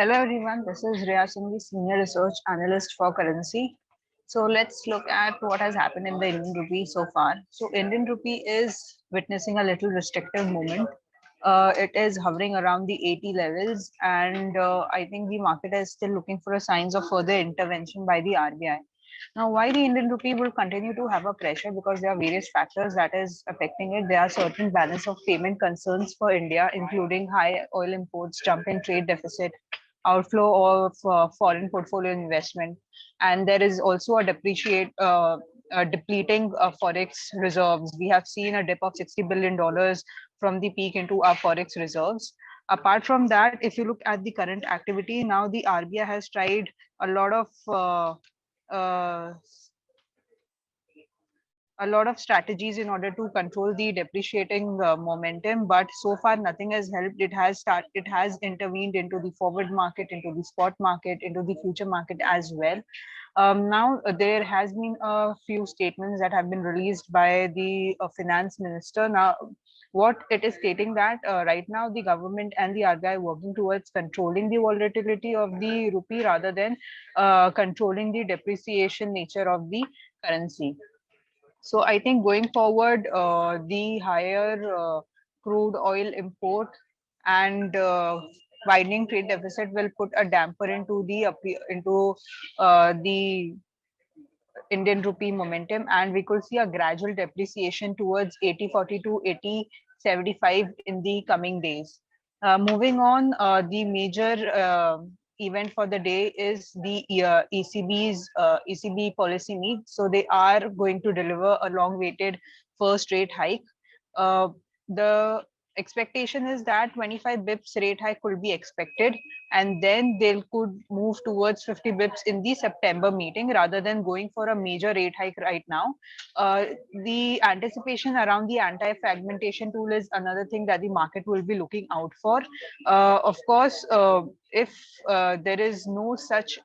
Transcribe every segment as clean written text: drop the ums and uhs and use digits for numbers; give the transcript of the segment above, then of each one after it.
Hello everyone, this is Riya Singh, the Senior Research Analyst for Currency. So let's look at what has happened in the Indian rupee so far. So Indian rupee is witnessing a little restrictive movement. It is hovering around the 80 levels, and I think the market is still looking for a signs of further intervention by the RBI. Now, why the Indian rupee will continue to have a pressure? Because there are various factors that is affecting it. There are certain balance of payment concerns for India, including high oil imports, jumping trade deficit, outflow of foreign portfolio investment, and there is also a depleting forex reserves. We have seen a dip of $60 billion from the peak into our forex reserves. Apart from that, if you look at the current activity, now the RBI has tried a lot of uh, a lot of strategies in order to control the depreciating momentum, but so far nothing has helped. It has intervened into the forward market, into the spot market, into the future market as well. Now there has been a few statements that have been released by the finance minister. Now what it is stating that right now the government and the RBI are working towards controlling the volatility of the rupee rather than controlling the depreciation nature of the currency. So I think going forward, the higher crude oil import and widening trade deficit will put a damper into the Indian rupee momentum, and we could see a gradual depreciation towards 80.40 to 80.75 in the coming days. Moving on, the major event for the day is the ECB policy meet. So they are going to deliver a long-awaited first rate hike. The expectation is that 25 bips rate hike could be expected, and then they could move towards 50 bips in the September meeting rather than going for a major rate hike right now. Uh, the anticipation around the anti-fragmentation tool is another thing that the market will be looking out for. Of course, if there is no such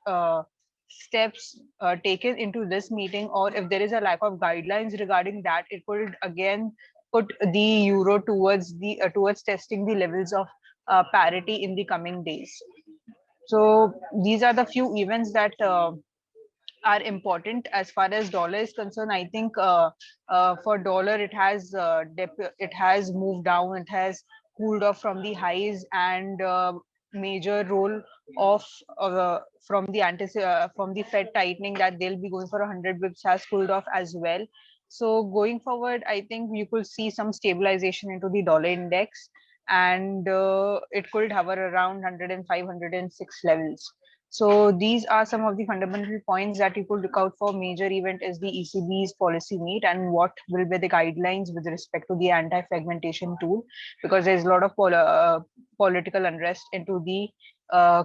steps taken into this meeting, or if there is a lack of guidelines regarding that, it could again put the euro towards testing the levels of parity in the coming days. So these are the few events that are important as far as dollar is concerned. I think for dollar it has moved down, it has cooled off from the highs, and major role of from the Fed tightening that they'll be going for 100 bips has cooled off as well. So going forward, I think you could see some stabilization into the dollar index, and it could hover around 105, 106 levels. So these are some of the fundamental points that you could look out for. Major event is the ECB's policy meet, and what will be the guidelines with respect to the anti-fragmentation tool, because there's a lot of political unrest into the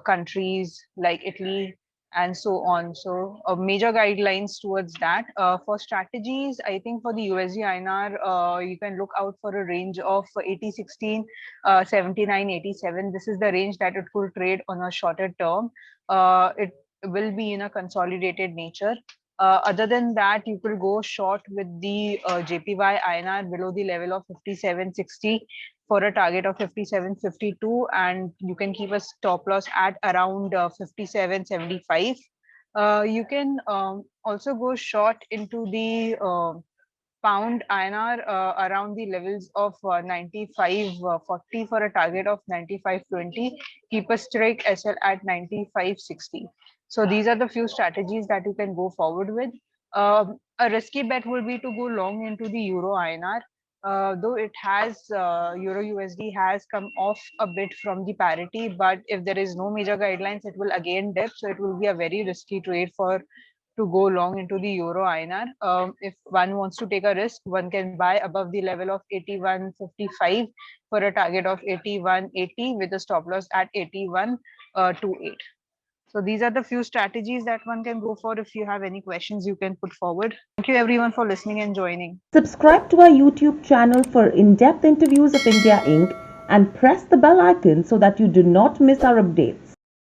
countries like Italy and so on. So major guidelines towards that. For strategies, I think for the USD INR, you can look out for a range of 80.16, 79.87. This is the range that it could trade on a shorter term. It will be in a consolidated nature. Other than that, you could go short with the JPY INR below the level of 57.60 for a target of 57.52, and you can keep a stop loss at around 57.75. You can also go short into the pound INR around the levels of 95.40 for a target of 95.20. Keep a strike SL at 95.60. So these are the few strategies that you can go forward with. A risky bet will be to go long into the Euro INR. Though it has Euro USD has come off a bit from the parity, but if there is no major guidelines, it will again dip. So it will be a very risky trade for to go long into the Euro INR. If one wants to take a risk, one can buy above the level of 81.55 for a target of 81.80 with a stop loss at 81.28. So these are the few strategies that one can go for. If you have any questions, you can put forward. Thank you everyone for listening and joining. Subscribe to our YouTube channel for in-depth interviews of India Inc. and press the bell icon so that you do not miss our updates.